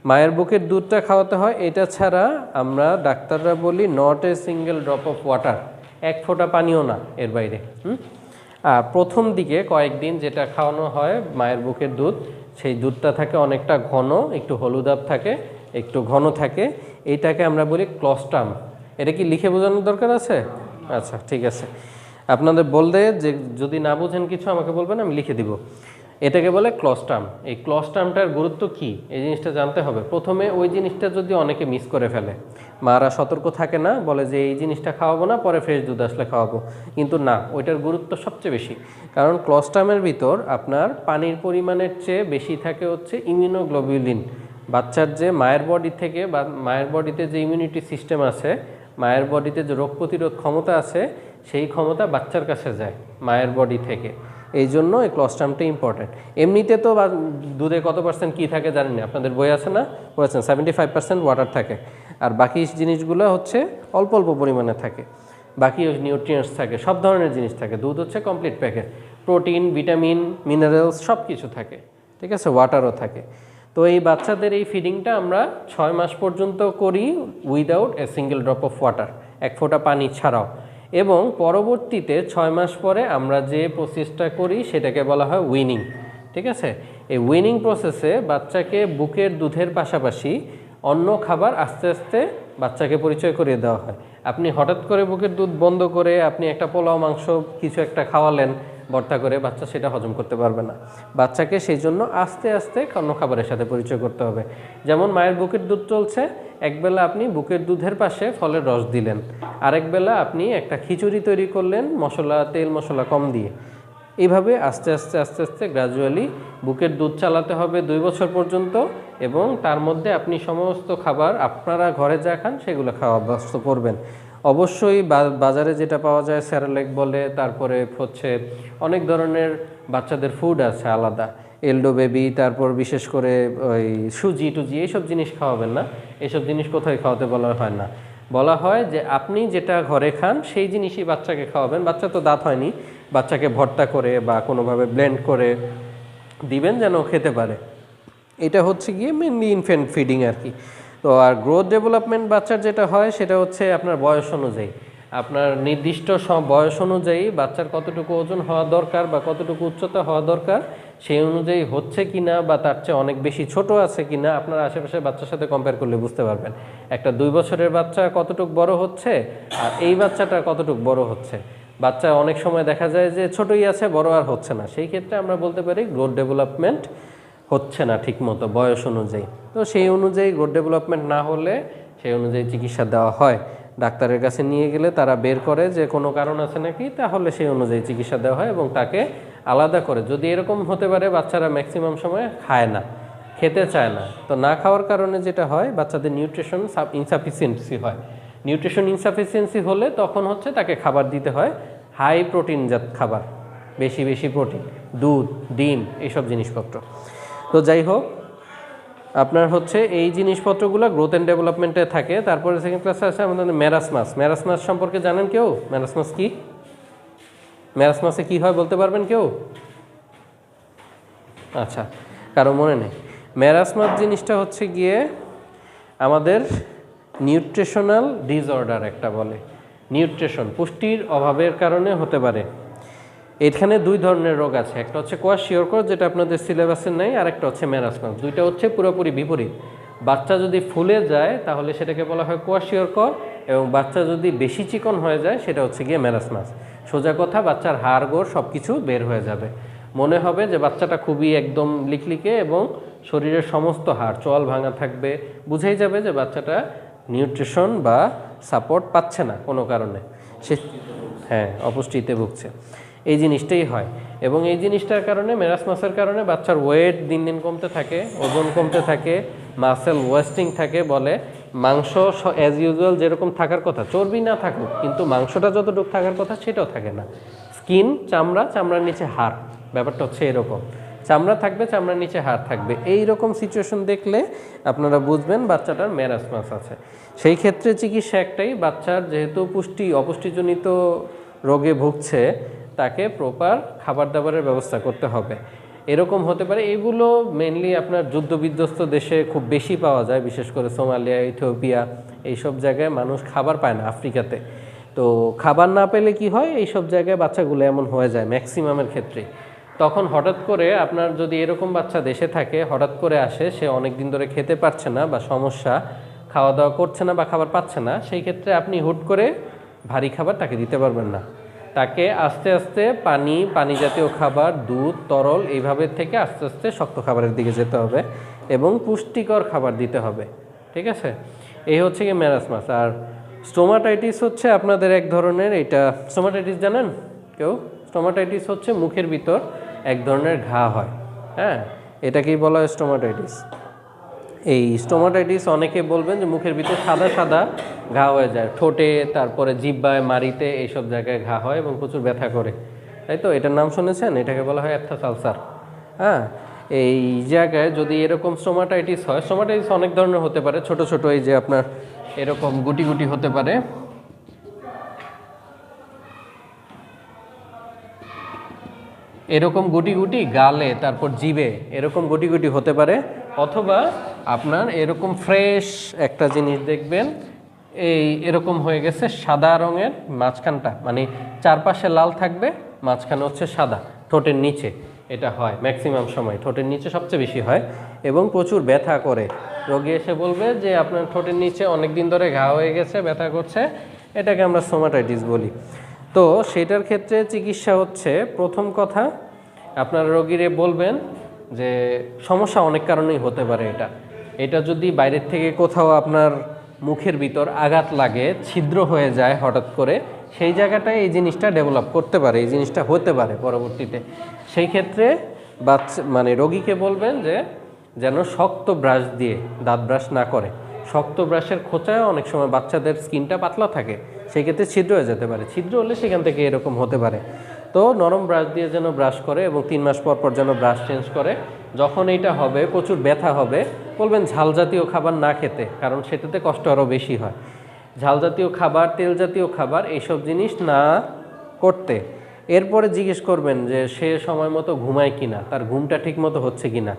মায়ের বুকের দুধটা খাওয়াতে হয়। এটা ছাড়া আমরা ডাক্তাররা বলি not a single drop of water, এক ফোঁটা পানিও না এর বাইরে। আর প্রথম দিকে কয়েকদিন যেটা খাওয়ানো হয় মায়ের বুকের দুধ, সেই দুধটা থাকে অনেকটা ঘন, একটু হলুদাভ থাকে, একটু ঘন থাকে। এইটাকে আমরা বলি ক্লস্ট্রাম। এটা কি লিখে বোঝানোর দরকার আছে? আচ্ছা, ঠিক আছে। আপনাদের বলতে যে যদি না বুঝেন কিছু আমাকে বলবেন, আমি লিখে দিব। এটাকে বলে ক্লস্ট্রাম। এই ক্লস্ট্রামটার গুরুত্ব কি এই জিনিসটা জানতে হবে। প্রথমে ওই জিনিসটা যদি অনেকে মিস করে ফেলে, মারা সতর্ক থাকে না, বলে যে এই জিনিসটা খাওয়াবো না, পরে ফ্রেশ দুধ আসলে খাওয়াবো, কিন্তু না, ওইটার গুরুত্ব সবচেয়ে বেশি। কারণ ক্লস্ট্রামের ভিতর আপনার পানির পরিমাণের চেয়ে বেশি থাকে হচ্ছে ইমিউনোগ্লোবিউলিন। বাচ্চার যে মায়ের বডি থেকে বা মায়ের বডিতে যে ইমিউনিটি সিস্টেম আছে, মায়ের বডিতে যে রোগ প্রতিরোধ ক্ষমতা আছে, সেই ক্ষমতা বাচ্চার কাছে যায় মায়ের বডি থেকে। এই জন্য এই ক্লস্ট্রামটা ইম্পর্টেন্ট। এমনিতে তো দুধে কত পার্সেন্ট কী থাকে জানেন না, আপনাদের বই আছে না, বলেছেন 75% ওয়াটার থাকে, আর বাকি জিনিসগুলো হচ্ছে অল্প অল্প পরিমাণে থাকে। বাকি নিউট্রিয়েন্টস থাকে, সব ধরনের জিনিস থাকে। দুধ হচ্ছে complete package, protein, vitamin, minerals সব কিছু থাকে, ঠিক আছে, ওয়াটারও থাকে। তো এই বাচ্চাদের এই ফিডিংটা আমরা 6 মাস পর্যন্ত করি without a single drop of water, এক ফোঁটা পানি ছাড়াও। এবং পরবর্তীতে 6 মাস পরে আমরা যে প্রসেসটা করি সেটাকে বলা হয় উইনিং, ঠিক আছে। এই উইনিং প্রসেসে বাচ্চাকে বুকের দুধের পাশাপাশি অন্য খাবার আস্তে আস্তে বাচ্চাকে পরিচয় করিয়ে দেওয়া হয়। আপনি হঠাৎ করে বুকের দুধ বন্ধ করে আপনি একটা পোলাও মাংস কিছু একটা খাওয়ালেন ভর্তা করে, বাচ্চা সেটা হজম করতে পারবে না। বাচ্চাকে সেই জন্য আস্তে আস্তে অন্য খাবারের সাথে পরিচয় করতে হবে। যেমন মায়ের বুকের দুধ চলছে, একবেলা আপনি বুকের দুধের পাশে ফলের রস দিলেন, আরেক বেলা আপনি একটা খিচুড়ি তৈরি করলেন মশলা, তেল মশলা কম দিয়ে। এইভাবে আস্তে আস্তে আস্তে আস্তে গ্র্যাজুয়ালি বুকের দুধ চালাতে হবে 2 বছর পর্যন্ত। এবং তার মধ্যে আপনি সমস্ত খাবার আপনারা ঘরে যা খান সেগুলো খাওয়া অভ্যস্ত করবেন। অবশ্যই বাজারে যেটা পাওয়া যায় স্যারেলেক বলে, তারপরে হচ্ছে অনেক ধরনের বাচ্চাদের ফুড আছে আলাদা, এলডো বেবি, তারপর বিশেষ করে ওই সুজি টুজি, এইসব জিনিস খাওয়াবেন না। এইসব জিনিস কোথায় খাওয়াতে বলা হয় না, বলা হয় যে আপনি যেটা ঘরে খান সেই জিনিসই বাচ্চাকে খাওয়াবেন। বাচ্চা তো দাঁত হয়নি, বাচ্চাকে ভর্তা করে বা কোনোভাবে ব্লেন্ড করে দিবেন যেন খেতে পারে। এটা হচ্ছে গিয়ে মেনলি ইনফ্যান্ট ফিডিং আর কি। তো আর গ্রোথ ডেভেলপমেন্ট বাচ্চার যেটা হয় সেটা হচ্ছে আপনার বয়স অনুযায়ী, আপনার নির্দিষ্ট বয়স অনুযায়ী বাচ্চার কতটুকু ওজন হওয়া দরকার বা কতটুকু উচ্চতা হওয়া দরকার, সেই অনুযায়ী হচ্ছে কিনা বা তার চেয়ে অনেক বেশি ছোট আছে কিনা আপনার আশেপাশে বাচ্চার সাথে কম্পেয়ার করলে বুঝতে পারবেন। একটা 2 বছরের বাচ্চা কতটুকু বড় হচ্ছে আর এই বাচ্চাটা কতটুকু বড় হচ্ছে। বাচ্চা অনেক সময় দেখা যায় যে ছোটই আছে, বড় আর হচ্ছে না। সেই ক্ষেত্রে আমরা বলতে পারি গ্রোথ ডেভেলপমেন্ট হচ্ছে না ঠিকমতো বয়স অনুযায়ী। তো সেই অনুযায়ী গ্রোথ ডেভেলপমেন্ট না হলে সেই অনুযায়ী চিকিৎসা দেওয়া হয়। ডাক্তারের কাছে নিয়ে গেলে তারা বের করে যে কোনো কারণ আছে নাকি, তাহলে সেই অনুযায়ী চিকিৎসা দেওয়া হয় এবং তাকে আলাদা করে। যদি এরকম হতে পারে বাচ্চারা ম্যাক্সিমাম সময় খায় না, খেতে চায় না, তো না খাওয়ার কারণে যেটা হয় বাচ্চাদের নিউট্রিশন ইনসাফিসিয়েন্সি হয়। নিউট্রিশন ইনসাফিসিয়েন্সি হলে তখন হচ্ছে তাকে খাবার দিতে হয় হাই প্রোটিনজাত খাবার, বেশি বেশি প্রোটিন, দুধ, ডিম, এইসব জিনিসপত্র। তো যাই হোক, আপনার হচ্ছে এই জিনিসপত্রগুলো গ্রোথ অ্যান্ড ডেভেলপমেন্টে থাকে। তারপরে সেকেন্ড ক্লাসে আছে আমাদের ম্যারাসমাস। ম্যারাসমাস সম্পর্কে জানেন কেউ? ম্যারাসমাস কি? ম্যারাসমাসে কি হয় বলতে পারবেন কেউ? আচ্ছা, কারো মনে নেই। ম্যারাসমাস জিনিসটা হচ্ছে গিয়ে আমাদের নিউট্রিশনাল ডিসঅর্ডার একটা বলে। নিউট্রিশন, পুষ্টির অভাবের কারণে হতে পারে। এখানে 2 ধরনের রোগ আছে, একটা হচ্ছে কোয়াশিওরকর যেটা আপনাদের সিলেবাসে নেই, আর একটা হচ্ছে ম্যারাসমাস। দুইটা হচ্ছে পুরোপুরি বিপরীত। বাচ্চা যদি ফুলে যায় তাহলে সেটাকে বলা হয় কোয়াশিওরকর, এবং বাচ্চা যদি বেশি চিকন হয়ে যায় সেটা হচ্ছে গিয়ে ম্যারাসমাস। সোজা কথা, বাচ্চার হাড় গোড় সব কিছু বের হয়ে যাবে, মনে হবে যে বাচ্চাটা খুবই একদম লিকলিকে এবং শরীরের সমস্ত হাড় চোয়াল ভাঙা থাকবে, বুঝেই যাবে যে বাচ্চাটা নিউট্রিশন বা সাপোর্ট পাচ্ছে না কোনো কারণে, সে হ্যাঁ অপুষ্টিতে ভুগছে। এই জিনিসটাই হয়। এবং এই জিনিসটার কারণে, ম্যারাসমাসের কারণে বাচ্চার ওয়েট দিন দিন কমতে থাকে, ওজন কমতে থাকে, মাসেল ওয়েস্টিং থাকে। বলে মাংস অ্যাজ ইউজুয়াল যেরকম থাকার কথা, চর্বি না থাকুক, কিন্তু মাংসটা যতটুকু থাকার কথা সেটাও থাকে না। স্কিন, চামড়া, চামড়ার নিচে হাড়, ব্যাপারটা হচ্ছে এরকম। চামড়া থাকবে, চামড়ার নিচে হাড় থাকবে। এই রকম সিচুয়েশন দেখলে আপনারা বুঝবেন বাচ্চাটার ম্যারাসমাস আছে। সেই ক্ষেত্রে চিকিৎসা একটাই, বাচ্চার যেহেতু অপুষ্টিজনিত রোগে ভুগছে, তাকে প্রপার খাবার দাবারের ব্যবস্থা করতে হবে। এরকম হতে পারে। এগুলো মেনলি আপনার যুদ্ধবিধ্বস্ত দেশে খুব বেশি পাওয়া যায়, বিশেষ করে সোমালিয়া, ইথিওপিয়া, এইসব জায়গায় মানুষ খাবার পায় না, আফ্রিকাতে। তো খাবার না পেলে কি হয়, এইসব জায়গায় বাচ্চাগুলো এমন হয়ে যায় ম্যাক্সিমামের ক্ষেত্রে। তখন হঠাৎ করে আপনার যদি এরকম বাচ্চা দেশে থাকে, হঠাৎ করে আসে, সে অনেক দিন ধরে খেতে পারছে না বা সমস্যা, খাওয়া দাওয়া করছে না বা খাবার পাচ্ছে না, সেই ক্ষেত্রে আপনি হুট করে ভারী খাবার তাকে দিতে পারবেন না। তাকে আস্তে আস্তে পানি জাতীয় খাবার, দুধ, তরল, এইভাবে থেকে আস্তে আস্তে শক্ত খাবারের দিকে যেতে হবে এবং পুষ্টিকর খাবার দিতে হবে। ঠিক আছে, এই হচ্ছে কি ম্যারাসমাস। আর স্টোমাটাইটিস হচ্ছে আপনাদের এক ধরনের, এটা স্টোমাটাইটিস জানেন কেউ? স্টোমাটাইটিস হচ্ছে মুখের ভিতর এক ধরনের ঘা হয়, হ্যাঁ, এটাকেই বলা হয় স্টোমাটাইটিস। এই স্টোমাটাইটিস অনেকে বলবেন যে মুখের ভিতর সাদা সাদা ঘা হয়ে যায়, ঠোঁটে, তারপরে জিহ্বায়, মাড়িতে, এইসব জায়গায় ঘা হয় এবং প্রচুর ব্যথা করে, তাই তো? এটার নাম শুনেছেন? এটাকে বলা হয় অ্যাপথাস আলসার। হ্যাঁ, এই জায়গায় যদি এরকম স্টোমাটাইটিস হয়, স্টোমাটাইটিস অনেক ধরনের হতে পারে, ছোট ছোট এই যে আপনার এরকম গুটি গুটি হতে পারে, এরকম গুটি গুটি গালে, তারপর জিভে এরকম গুটি গুটি হতে পারে, অথবা আপনার এরকম ফ্রেশ একটা জিনিস দেখবেন, এই এরকম হয়ে গেছে সাদা রঙের, মাঝখানটা মানে চারপাশে লাল থাকবে, মাঝখানে হচ্ছে সাদা, ঠোঁটের নিচে। এটা হয় ম্যাক্সিমাম সময়, ঠোঁটের নিচে সবচেয়ে বেশি হয় এবং প্রচুর ব্যথা করে। রোগী এসে বলবে যে আপনার ঠোঁটের নিচে অনেক দিন ধরে ঘা হয়ে গেছে, ব্যথা করছে, এটাকে আমরা স্টোমাটাইটিস বলি। তো সেটার ক্ষেত্রে চিকিৎসা হচ্ছে, প্রথম কথা আপনার রোগীরে বলবেন যে সমস্যা অনেক কারণেই হতে পারে। এটা যদি বাইরের থেকে কোথাও আপনার মুখের ভিতর আঘাত লাগে, ছিদ্র হয়ে যায় হঠাৎ করে, সেই জায়গাটায় এই জিনিসটা ডেভেলপ করতে পারে, এই জিনিসটা হতে পারে পরবর্তীতে। সেই ক্ষেত্রে মানে রোগীকে বলবেন যে যেন শক্ত ব্রাশ দিয়ে দাঁত ব্রাশ না করে। শক্ত ব্রাশের খোঁচায় অনেক সময় বাচ্চাদের স্কিনটা পাতলা থাকে, সেই ক্ষেত্রে ছিদ্র হয়ে যেতে পারে, ছিদ্র হলে সেখান থেকে এরকম হতে পারে। তো নরম ব্রাশ দিয়ে যেন ব্রাশ করে এবং 3 মাস পর পর যেন ব্রাশ চেঞ্জ করে। যখন এইটা হবে, প্রচুর ব্যথা হবে, বলবেন ঝাল জাতীয় খাবার না খেতে, কারণ সেটাতে কষ্ট আরও বেশি হয়। ঝাল জাতীয় খাবার, তেল জাতীয় খাবার, এইসব জিনিস না করতে। এরপরে জিজ্ঞেস করবেন যে সে সময় মতো ঘুমায় কিনা, তার ঘুমটা ঠিক মতো হচ্ছে কিনা।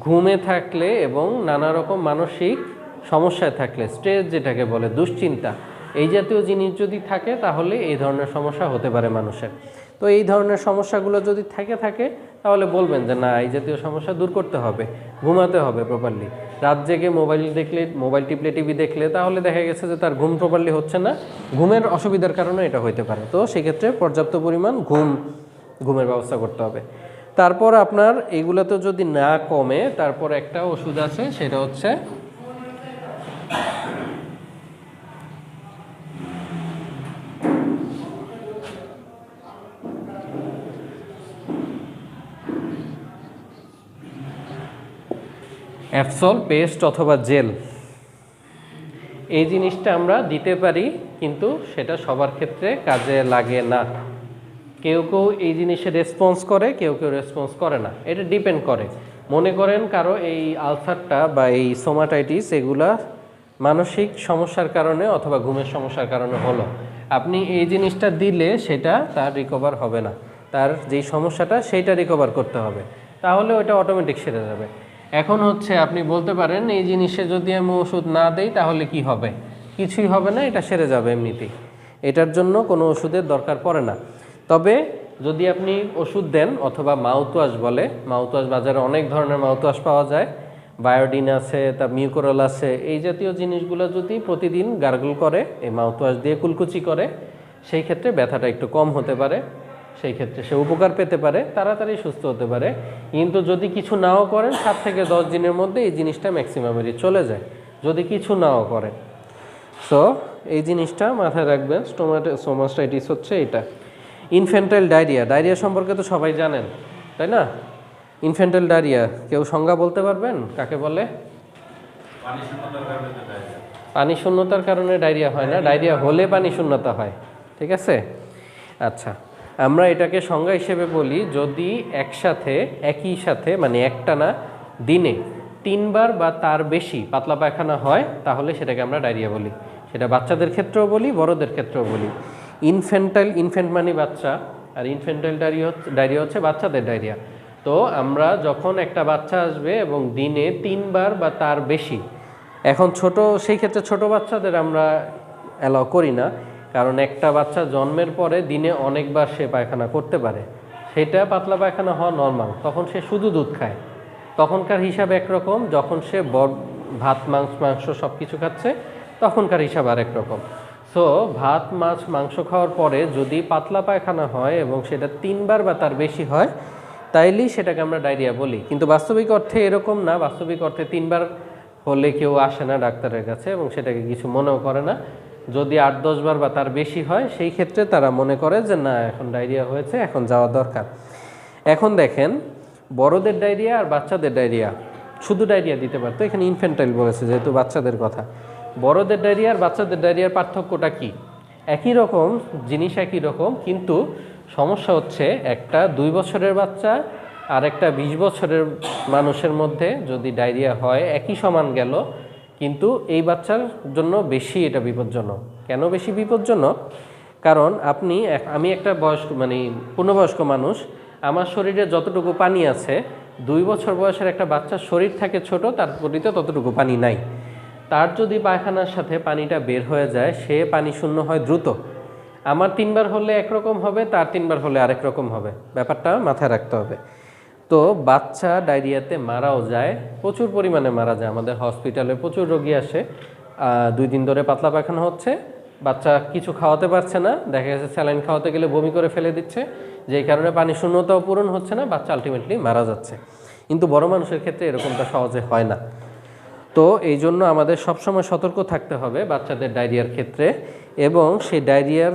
ঘুমে থাকলে এবং নানা রকম মানসিক সমস্যায় থাকলে, স্ট্রেস যেটাকে বলে, দুশ্চিন্তা, এই জাতীয় জিনিস যদি থাকে, তাহলে এই ধরনের সমস্যা হতে পারে মানুষের। তো এই ধরনের সমস্যাগুলো যদি থাকে তাহলে বলবেন যে না, এই জাতীয় সমস্যা দূর করতে হবে, ঘুমাতে হবে প্রপারলি। রাত জেগে মোবাইল টিপলে, টিভি দেখলে, তাহলে দেখা গেছে যে তার ঘুম প্রপারলি হচ্ছে না, ঘুমের অসুবিধার কারণে এটা হইতে পারে। তো সেক্ষেত্রে পর্যাপ্ত পরিমাণ ঘুমের ব্যবস্থা করতে হবে। তারপর আপনার এগুলোতে যদি না কমে, তারপর একটা ওষুধ আছে, সেটা হচ্ছে অ্যাপসল পেস্ট অথবা জেল। এই জিনিসটা আমরা দিতে পারি, কিন্তু সেটা সবার ক্ষেত্রে কাজে লাগে না। কেউ কেউ এই জিনিসে রেসপন্স করে, কেউ কেউ রেসপন্স করে না, এটা ডিপেন্ড করে। মনে করেন কারো এই আলসারটা বা এই স্টোমাটাইটিস, এগুলা মানসিক সমস্যার কারণে অথবা ঘুমের সমস্যার কারণে হলো, আপনি এই জিনিসটা দিলে সেটা তার রিকভার হবে না, তার যেই সমস্যাটা সেইটা রিকভার করতে হবে, তাহলে ওটা অটোমেটিক সেরে যাবে। এখন হচ্ছে আপনি বলতে পারেন এই জিনিসে যদি আমি ওষুধ না দেই তাহলে কি হবে? কিছুই হবে না, এটা সেরে যাবে এমনিতেই, এটার জন্য কোনো ওষুধের দরকার পড়ে না। তবে যদি আপনি ওষুধ দেন, অথবা মাউথওয়াশ বলে, মাউথওয়াশ বাজারে অনেক ধরনের মাউথওয়াশ পাওয়া যায়, বায়োডিন আছে, তার মিউকোরল আছে, এই জাতীয় জিনিসগুলো যদি প্রতিদিন গার্গল করে, এই মাউথওয়াশ দিয়ে কুলকুচি করে, সেই ক্ষেত্রে ব্যথাটা একটু কম হতে পারে, সেই ক্ষেত্রে সে উপকার পেতে পারে, তাড়াতাড়ি সুস্থ হতে পারে। কিন্তু যদি কিছু নাও করেন, 7 থেকে 10 দিনের মধ্যে এই জিনিসটা ম্যাক্সিমামেরই চলে যায়, যদি কিছু নাও করেন। সো এই জিনিসটা মাথায় রাখবেন। স্টোমাটাইটিস হচ্ছে এটা। ইনফ্যান্টাইল ডায়রিয়া সম্পর্কে তো সবাই জানেন, তাই না? ইনফ্যান্টাইল ডায়রিয়া কেউ সংজ্ঞা বলতে পারবেন কাকে বলে? পানি শূন্যতার কারণে ডায়রিয়া হয় না, ডায়রিয়া হলে পানি শূন্যতা হয়। ঠিক আছে, আচ্ছা, আমরা এটাকে সংজ্ঞা হিসেবে বলি, যদি একই সাথে মানে একটানা দিনে 3 বার বা তার বেশি পাতলা পায়খানা হয়, তাহলে সেটাকে আমরা ডায়রিয়া বলি। সেটা বাচ্চাদের ক্ষেত্রেও বলি, বড়দের ক্ষেত্রেও বলি। ইনফ্যান্ট মানে বাচ্চা, আর ইনফ্যান্টাইল ডায়রিয়া হচ্ছে বাচ্চাদের ডায়রিয়া। তো আমরা যখন একটা বাচ্চা আসবে এবং দিনে 3 বার বা তার বেশি, এখন সেই ক্ষেত্রে ছোট বাচ্চাদের আমরা অ্যালাউ করি না, কারণ একটা বাচ্চা জন্মের পরে দিনে অনেকবার সে পায়খানা করতে পারে, সেটা পাতলা পায়খানা হওয়া নর্মাল। তখন সে শুধু দুধ খায়, তখনকার হিসাব একরকম, যখন সে ভাত মাংস সব কিছু খাচ্ছে তখনকার হিসাব আরেক রকম। সো ভাত মাছ মাংস খাওয়ার পরে যদি পাতলা পায়খানা হয় এবং সেটা 3 বার বা তার বেশি হয়, তাইলেই সেটাকে আমরা ডায়রিয়া বলি। কিন্তু বাস্তবিক অর্থে এরকম না, বাস্তবিক অর্থে 3 বার হলে কেউ আসে না ডাক্তারের কাছে এবং সেটাকে কিছু মনেও করে না। যদি 8-10 বার বা তার বেশি হয়, সেই ক্ষেত্রে তারা মনে করে যে না, এখন ডায়রিয়া হয়েছে, এখন যাওয়া দরকার। এখন দেখেন, বড়দের ডায়রিয়া আর বাচ্চাদের ডায়রিয়া, শুধু ডায়রিয়া দিতে পারতো, এখানে ইনফ্যান্টাইল বলেছে যেহেতু বাচ্চাদের কথা। বড়দের ডায়রিয়া আর বাচ্চাদের ডায়রিয়ার পার্থক্যটা কি? একই রকম জিনিস, একই রকম, কিন্তু সমস্যা হচ্ছে একটা 2 বছরের বাচ্চা আর একটা 20 বছরের মানুষের মধ্যে যদি ডায়রিয়া হয়, একই সমান গেল, কিন্তু এই বাচ্চার জন্য বেশি এটা বিপজ্জনক। কেন বেশি বিপজ্জনক? কারণ আমি একটা পূর্ণবয়স্ক মানুষ, আমার শরীরে যতটুকু পানি আছে, 2 বছর বয়সের একটা বাচ্চার শরীর থাকে ছোট, তার বডিতে ততটুকু পানি নাই। তার যদি পায়খানার সাথে পানিটা বের হয়ে যায়, সে পানি শূন্য হয় দ্রুত। আমার 3 বার হলে একরকম হবে, তার 3 বার হলে আরেক রকম হবে। ব্যাপারটা মাথায় রাখতে হবে। তো বাচ্চা ডায়রিয়াতে মারাও যায়, প্রচুর পরিমাণে মারা যায়। আমাদের হসপিটালে প্রচুর রোগী আসে, 2 দিন ধরে পাতলা পায়খানা হচ্ছে, বাচ্চা কিছু খাওয়াতে পারছে না, দেখা যাচ্ছে স্যালাইন খাওয়াতে গেলে বমি করে ফেলে দিচ্ছে, যেই কারণে পানি শূন্যতাও পূরণ হচ্ছে না, বাচ্চা আলটিমেটলি মারা যাচ্ছে। কিন্তু বড় মানুষের ক্ষেত্রে এরকমটা সহজে হয় না। তো এই জন্য আমাদের সবসময় সতর্ক থাকতে হবে বাচ্চাদের ডায়রিয়ার ক্ষেত্রে, এবং সেই ডায়রিয়ার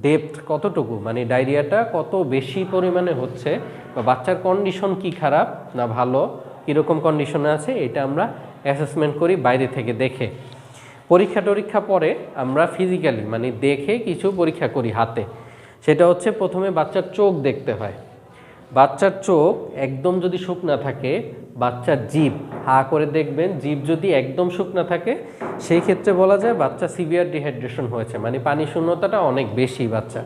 ডেপথ কতটুকু, ডায়রিয়াটা কত বেশি পরিমাণে হচ্ছে, বা বাচ্চার কন্ডিশন কি খারাপ না ভালো, কীরকম কন্ডিশনে আছে, এটা আমরা অ্যাসেসমেন্ট করি বাইরে থেকে দেখে। পরীক্ষা পরে আমরা ফিজিক্যালি দেখে কিছু পরীক্ষা করি হাতে। সেটা হচ্ছে, প্রথমে বাচ্চার চোখ দেখতে হয়। বাচ্চার চোখ একদম যদি শুকনা থাকে, বাচ্চার জিভ হা করে দেখবেন, জিভ যদি একদম শুকনা থাকে, সেই ক্ষেত্রে বলা যায় বাচ্চা সিভিয়ার ডিহাইড্রেশন হয়েছে, পানি শূন্যতাটা অনেক বেশি বাচ্চা।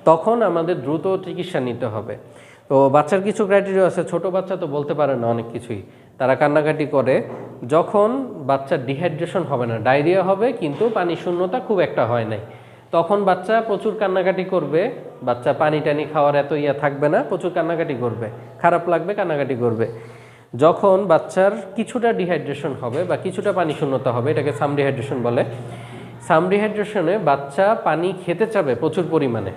তখন আমাদের দ্রুত চিকিৎসা নিতে হবে। তো বাচ্চার কিছু ক্রাইটেরিয়া আছে। ছোট বাচ্চা তো বলতে পারে না অনেক কিছুই, তারা কান্নাকাটি করে। যখন বাচ্চার ডিহাইড্রেশন হবে না, ডায়রিয়া হবে কিন্তু পানি শূন্যতা খুব একটা হয় নাই, তখন বাচ্চা প্রচুর কান্নাকাটি করবে। বাচ্চা পানি টানি খাওয়ার এত থাকবে না, প্রচুর কান্নাকাটি করবে, খারাপ লাগবে, কান্নাকাটি করবে। যখন বাচ্চার কিছুটা ডিহাইড্রেশন হবে বা কিছুটা পানি শূন্যতা হবে, এটাকে সাম ডিহাইড্রেশন বলে। সাম ডিহাইড্রেশনে বাচ্চা পানি খেতে চাবে প্রচুর পরিমাণে,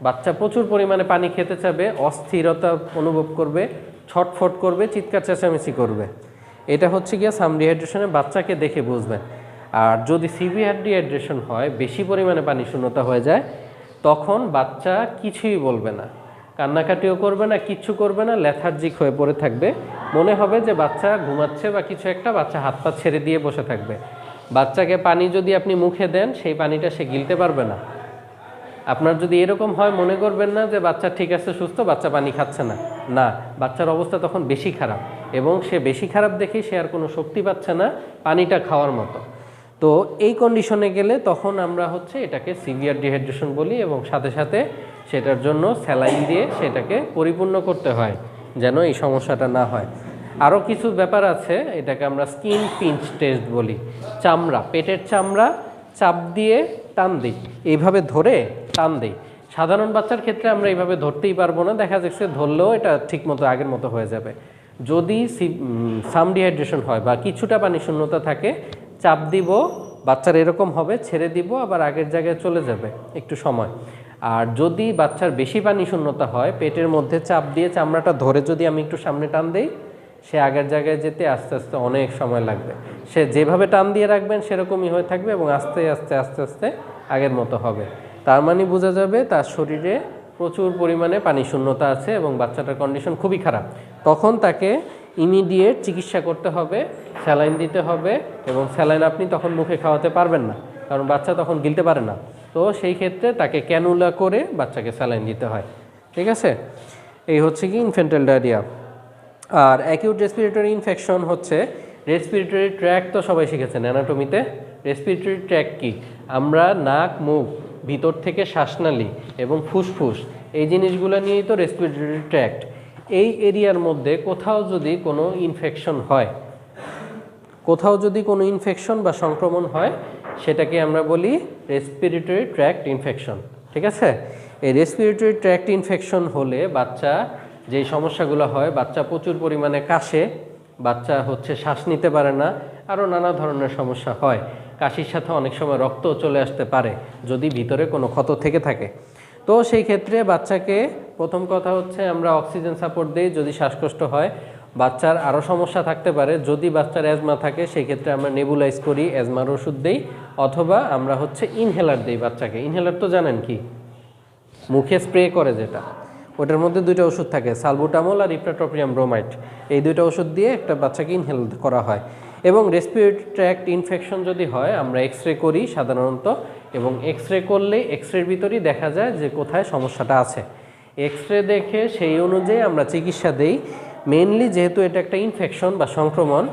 বাচ্চা প্রচুর পরিমাণে পানি খেতে চাবে, অস্থিরতা অনুভব করবে, ছটফট করবে, চিৎকার চেঁচামেচি করবে। এটা হচ্ছে গিয়ে সাম ডিহাইড্রেশনে বাচ্চাকে দেখে বুঝবেন। আর যদি সিভিয়ার ডিহাইড্রেশন হয়, বেশি পরিমাণে পানি শূন্যতা হয়ে যায়, তখন বাচ্চা কিছুই বলবে না, কান্নাকাটিও করবে না, কিচ্ছু করবে না, লেথার্জিক হয়ে পড়ে থাকবে। মনে হবে যে বাচ্চা ঘুমাচ্ছে বা কিছু একটা, বাচ্চা হাত পা ছেড়ে দিয়ে বসে থাকবে। বাচ্চাকে পানি যদি আপনি মুখে দেন, সেই পানিটা সে গিলতে পারবে না। আপনার যদি এরকম হয়, মনে করবেন না যে বাচ্চা ঠিক আছে, সুস্থ, বাচ্চা পানি খাচ্ছে না। না, বাচ্চার অবস্থা তখন বেশি খারাপ, এবং সে বেশি খারাপ দেখে সে আর কোনো শক্তি পাচ্ছে না পানিটা খাওয়ার মতো। তো এই কন্ডিশনে গেলে তখন আমরা এটাকে সিভিয়ার ডিহাইড্রেশন বলি, এবং সাথে সাথে সেটার জন্য স্যালাইন দিয়ে সেটাকে পরিপূর্ণ করতে হয় যেন এই সমস্যাটা না হয়। আরও কিছু ব্যাপার আছে, এটাকে আমরা স্কিন পিঞ্চ টেস্ট বলি। চামড়া, পেটের চামড়া চাপ দিয়ে টান দিই, এইভাবে ধরে টান দিই। সাধারণ বাচ্চার ক্ষেত্রে আমরা এইভাবে ধরতেই পারবো না, দেখা যাচ্ছে ধরলেও এটা ঠিক মতো আগের মতো হয়ে যাবে। যদি সাম ডিহাইড্রেশন হয় বা কিছুটা পানি শূন্যতা থাকে, চাপ দিব, বাচ্চার এরকম হবে, ছেড়ে দিব, আবার আগের জায়গায় চলে যাবে একটু সময়। আর যদি বাচ্চার বেশি পানি শূন্যতা হয়, পেটের মধ্যে চাপ দিয়ে চামড়াটা ধরে যদি আমি একটু সামনে টান দিই, সে আগের জায়গায় যেতে আস্তে আস্তে অনেক সময় লাগবে। সে যেভাবে টান দিয়ে রাখবেন সেরকমই হয়ে থাকবে, এবং আস্তে আস্তে আস্তে আস্তে আগের মতো হবে। তার বোঝা যাবে তার শরীরে প্রচুর পরিমাণে পানি শূন্যতা আছে এবং বাচ্চাটার কন্ডিশন খুবই খারাপ। তখন তাকে ইমিডিয়েট চিকিৎসা করতে হবে, স্যালাইন দিতে হবে, এবং স্যালাইন আপনি তখন মুখে খাওয়াতে পারবেন না, কারণ বাচ্চা তখন গিলতে পারে না। তো সেই ক্ষেত্রে তাকে ক্যানুলা করে বাচ্চাকে স্যালাইন দিতে হয়। ঠিক আছে, এই হচ্ছে কি ইনফ্যান্টাইল ডায়রিয়া। আর অ্যাকিউট রেসপিরেটরি ইনফেকশন হচ্ছে, রেসপিরেটরি ট্র্যাক্ট তো সবাই শিখেছেন অ্যানাটমিতে। রেসপিরেটরি ট্র্যাক্ট কি? আমরা নাক, মুখ, ভিতর থেকে শ্বাসনালী এবং ফুসফুস, এই জিনিসগুলো নিয়েই তো রেসপিরেটরি ট্র্যাক্ট। এই এরিয়ার মধ্যে কোথাও যদি কোনো ইনফেকশন হয়, কোথাও যদি কোনো ইনফেকশন বা সংক্রমণ হয়, সেটাকে আমরা বলি রেসপিরেটরি ট্র্যাক্ট ইনফেকশন। ঠিক আছে? এই রেসপিরেটরি ট্র্যাক্ট ইনফেকশন হলে বাচ্চা যেই সমস্যাগুলো হয়, বাচ্চা প্রচুর পরিমাণে কাশে, বাচ্চা শ্বাস নিতে পারে না, আরও নানা ধরনের সমস্যা হয়। কাশির সাথে অনেক সময় রক্তও চলে আসতে পারে যদি ভিতরে কোনো ক্ষত থেকে থাকে। তো সেই ক্ষেত্রে বাচ্চাকে প্রথম কথা আমরা অক্সিজেন সাপোর্ট দিই যদি শ্বাসকষ্ট হয়। বাচ্চার আরও সমস্যা থাকতে পারে, যদি বাচ্চার অ্যাজমা থাকে সেই ক্ষেত্রে আমরা নেবুলাইজ করি, অ্যাজমার ওষুধ দিই, অথবা আমরা ইনহেলার দিই বাচ্চাকে। ইনহেলার তো জানেন কি, মুখে স্প্রে করে যেটা, ওটার মধ্যে দুইটা ওষুধ থাকে, সালবুটামল আর ইপ্রাটোপিয়াম ব্রোমাইড। এই দুইটা ওষুধ দিয়ে একটা বাচ্চাকে ইনহেল করা হয়। এবং রেসপিরেটরি ট্র্যাক্ট ইনফেকশন যদি হয় আমরা এক্স রে করি সাধারণত, এবং এক্স রে করলে এক্স রের ভিতরেই দেখা যায় যে কোথায় সমস্যাটা আছে। এক্স রে দেখে সেই অনুযায়ী আমরা চিকিৎসা দেই। মেইনলি যেহেতু এটা একটা ইনফেকশন বা সংক্রমণ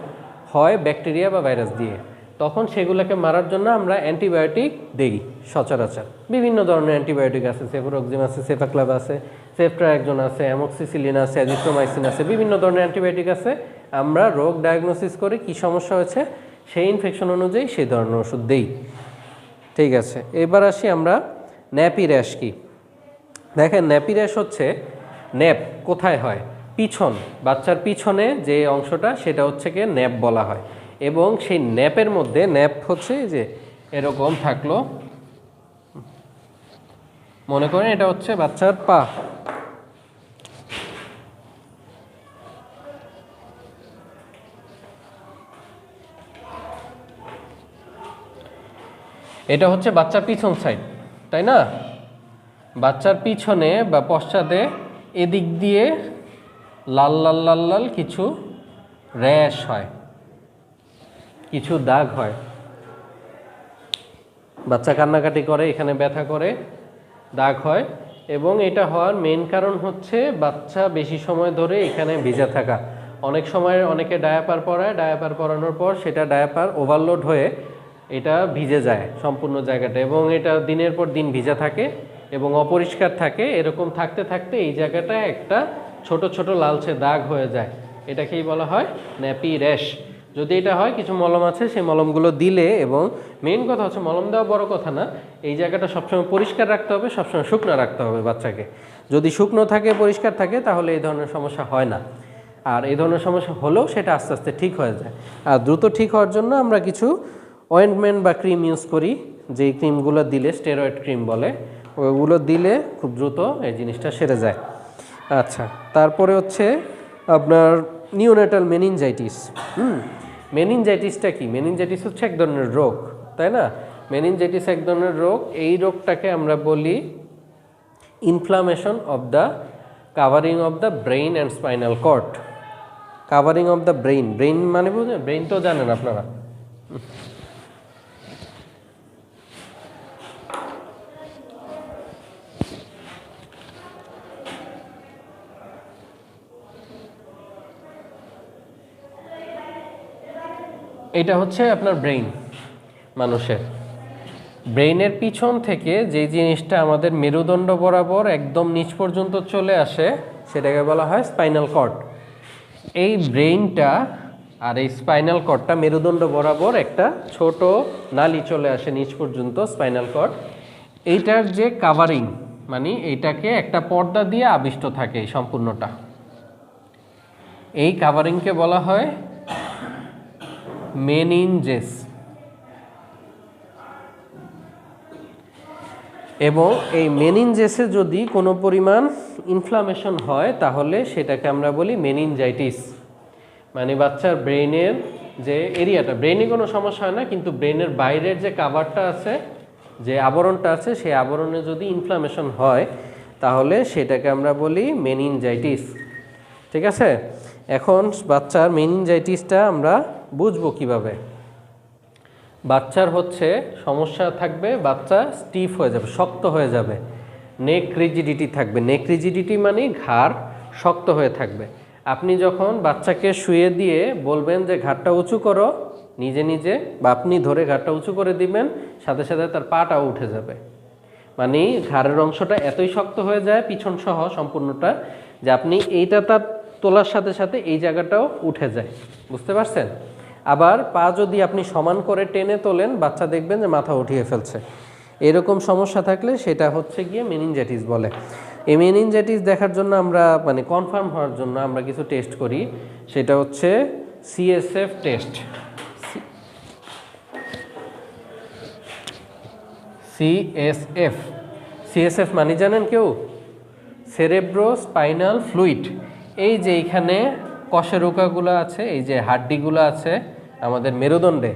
হয় ব্যাকটেরিয়া বা ভাইরাস দিয়ে, তখন সেগুলোকে মারার জন্য আমরা অ্যান্টিবায়োটিক দিই সচরাচর। বিভিন্ন ধরনের অ্যান্টিবায়োটিক আছে, সেফোরক্সিম আছে, সেফাক্লাভ আছে, সেফট্রাএকজন আছে, অ্যামোক্সিসিলিন আছে, অ্যাজিথ্রোমাইসিন আছে, বিভিন্ন ধরনের অ্যান্টিবায়োটিক আছে। আমরা রোগ ডায়াগনোসিস করে কী সমস্যা হয়েছে সেই ইনফেকশন অনুযায়ী সেই ধরনের ওষুধ দিই। ঠিক আছে, এবার আসি আমরা ন্যাপি র্যাশ কি। দেখেন, ন্যাপি র্যাশ ন্যাপ কোথায় হয়? পিছন, বাচ্চার পিছনে যে অংশটা সেটা কি ন্যাপ বলা হয়। এবং সেই ন্যাপের মধ্যে ন্যাপ যে এরকম থাকলো, মনে করেন এটা বাচ্চার পা। এটা বাচ্চার পিছন সাইড, তাই না? বাচ্চার পিছনে বা পশ্চাতে এদিক দিয়ে লাল লাল লাল লাল কিছু র্যাশ হয়, কিছু দাগ হয়। বাচ্চা কান্নাকাটি করে, এখানে ব্যথা করে, দাগ হয়। এবং এটা হওয়ার মেইন কারণ বাচ্চা বেশি সময় ধরে এখানে ভিজে থাকা। অনেক সময় অনেকে ডায়াপার পরায়, ডায়াপার পরানোর পর সেটা ডায়াপার ওভারলোড হয়ে এটা ভিজে যায় সম্পূর্ণ জায়গাটা, এবং এটা দিনের পর দিন ভিজা থাকে এবং অপরিষ্কার থাকে। এরকম থাকতে থাকতে এই জায়গাটা একটা ছোট ছোট লালচে দাগ হয়ে যায়। এটাকেই বলা হয় ন্যাপি র্যাশ। যদি এটা হয়, কিছু মলম আছে, সেই মলমগুলো দিলে, এবং মেইন কথা মলম দেওয়া বড় কথা না, এই জায়গাটা সবসময় পরিষ্কার রাখতে হবে, সবসময় শুকনো রাখতে হবে বাচ্চাকে। যদি শুকনো থাকে, পরিষ্কার থাকে, তাহলে এই ধরনের সমস্যা হয় না। আর এই ধরনের সমস্যা হলেও সেটা আস্তে আস্তে ঠিক হয়ে যায়। আর দ্রুত ঠিক হওয়ার জন্য আমরা কিছু অয়েন্টমেন্ট বা ক্রিম ইউজ করি, যেই ক্রিমগুলো দিলে স্টেরয়েড ক্রিম বলে, ওগুলো দিলে খুব দ্রুত এই জিনিসটা সেরে যায়। আচ্ছা, তারপরে আপনার নিওনেটাল মেনিনজাইটিস। মেনিনজাইটিসটা কি? মেনিনজাইটিস এক ধরনের রোগ, তাই না? মেনিনজাইটিস এক ধরনের রোগ। এই রোগটাকে আমরা বলি inflammation of the covering of the brain and spinal cord. Covering of the brain, brain মানে বুঝলেন? ব্রেইন তো জানেন আপনারা। এটা আপনার ব্রেইন। মানুষের ব্রেইনের পিছন থেকে যে জিনিসটা আমাদের মেরুদণ্ড বরাবর একদম নিচ পর্যন্ত চলে আসে সেটাকে বলা হয় স্পাইনাল কর্ড। এই ব্রেইনটা আর এই স্পাইনাল কর্ডটা মেরুদণ্ড বরাবর একটা ছোট নালি চলে আসে নিচ পর্যন্ত, স্পাইনাল কর্ড। এইটার যে কাভারিং, মানে এইটাকে একটা পর্দা দিয়ে আবিষ্ট থাকে এই সম্পূর্ণটা। এই কাভারিংকে বলা হয় মেনিনজেস। এবং এই মেনিনজেসে যদি কোনো পরিমাণ ইনফ্লামেশন হয় তাহলে সেটাকে আমরা বলি মেনিনজাইটিস। মানে বাচ্চার ব্রেইনের যে এরিয়াটা, ব্রেইনে কোনো সমস্যা হয় না, কিন্তু ব্রেইনের বাইরের যে কাভারটা আছে, যে আবরণটা আছে, সেই আবরণে যদি ইনফ্লামেশন হয় তাহলে সেটাকে আমরা বলি মেনিনজাইটিস। ঠিক আছে? এখন বাচ্চার মেনিনজাইটিসটা আমরা বুঝবো কিভাবে? বাচ্চার সমস্যা থাকবে, বাচ্চা স্টিফ হয়ে যাবে, শক্ত হয়ে যাবে, নেক রিজিডিটি থাকবে। নেক রিজিডিটি মানে ঘাড় শক্ত হয়ে থাকবে। আপনি যখন বাচ্চাকে শুয়ে দিয়ে বলবেন যে ঘাড়টা উঁচু করো নিজে নিজে, বা আপনি ধরে ঘাড়টা উঁচু করে দিবেন, সাথে সাথে তার পাটাও উঠে যাবে। মানে ঘাড়ের অংশটা এতই শক্ত হয়ে যায় পিছন সহ সম্পূর্ণটা, যে আপনি এইটা তার তোলার সাথে সাথে এই জায়গাটাও উঠে যায়, বুঝতে পারছেন? আবার পা যদি আপনি সমান করে টেনে তোলেন, বাচ্চা দেখবেন যে মাথা উঠিয়ে ফেলছে। এরকম সমস্যা থাকলে সেটা হচ্ছে গিয়ে মেনিনজাইটিস বলে। এই মেনিনজাইটিস দেখার জন্য আমরা মানে কনফার্ম হওয়ার জন্য আমরা কিছু টেস্ট করি, সেটা হচ্ছে সিএসএফ টেস্ট। সিএসএফ, সিএসএফ মানে জানেন কেউ? সেরেব্রো স্পাইনাল ফ্লুইড। এই যে এইখানে কশেরুকাগুলো আছে, এই যে হাড্ডিগুলো আছে আমাদের মেরুদণ্ডে,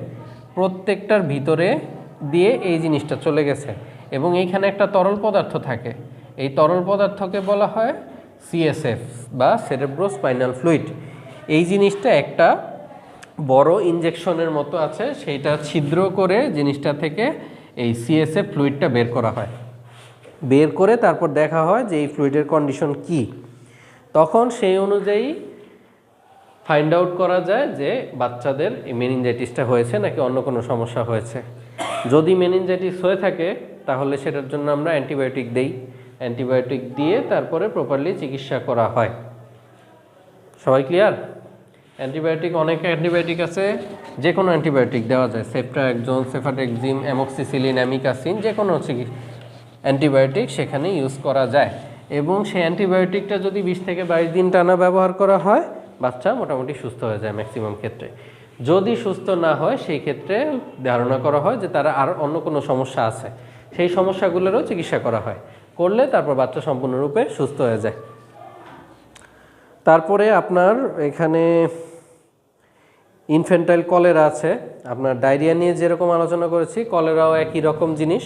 প্রত্যেকটার ভিতরে দিয়ে এই জিনিসটা চলে গেছে এবং এইখানে একটা তরল পদার্থ থাকে। এই তরল পদার্থকে বলা হয় সিএসএফ বা সেরেব্রো স্পাইনাল ফ্লুইড। এই জিনিসটা একটা বড় ইনজেকশনের মতো আছে, সেইটা ছিদ্র করে জিনিসটা থেকে এই সিএসএফ ফ্লুইডটা বের করা হয়। বের করে তারপর দেখা হয় যে এই ফ্লুইডের কন্ডিশন কি, তখন সেই অনুযায়ী ফাইন্ড আউট করা যায় যে বাচ্চাদের এই মেনিনজাইটিসটা হয়েছে নাকি অন্য কোনো সমস্যা হয়েছে। যদি মেনিনজাইটিস হয়ে থাকে তাহলে সেটার জন্য আমরা অ্যান্টিবায়োটিক দেই, অ্যান্টিবায়োটিক দিয়ে তারপরে প্রপারলি চিকিৎসা করা হয়। সবাই ক্লিয়ার? অ্যান্টিবায়োটিক, অনেক অ্যান্টিবায়োটিক আছে, যে কোনো অ্যান্টিবায়োটিক দেওয়া যায়, সেফট্রাক্সন, সেফাট্রাক্সিম, অ্যামোক্সিসিলিন, অ্যামিকাসিন, যে কোনো অ্যান্টিবায়োটিক সেখানে ইউজ করা যায়। এবং সেই অ্যান্টিবায়োটিকটা যদি 20 থেকে 22 দিন টানা ব্যবহার করা হয়, বাচ্চা মোটামুটি সুস্থ হয়ে যায় ম্যাক্সিমাম ক্ষেত্রে। যদি সুস্থ না হয় সেই ক্ষেত্রে ধারণা করা হয় যে তারা আর অন্য কোনো সমস্যা আছে, সেই সমস্যাগুলোরও চিকিৎসা করা হয়, করলে তারপর বাচ্চা সম্পূর্ণরূপে সুস্থ হয়ে যায়। তারপরে আপনার এখানে ইনফ্যান্টাইল কলেরা আছে। আপনার ডায়রিয়া নিয়ে যেরকম আলোচনা করেছি, কলেরাও একই রকম জিনিস।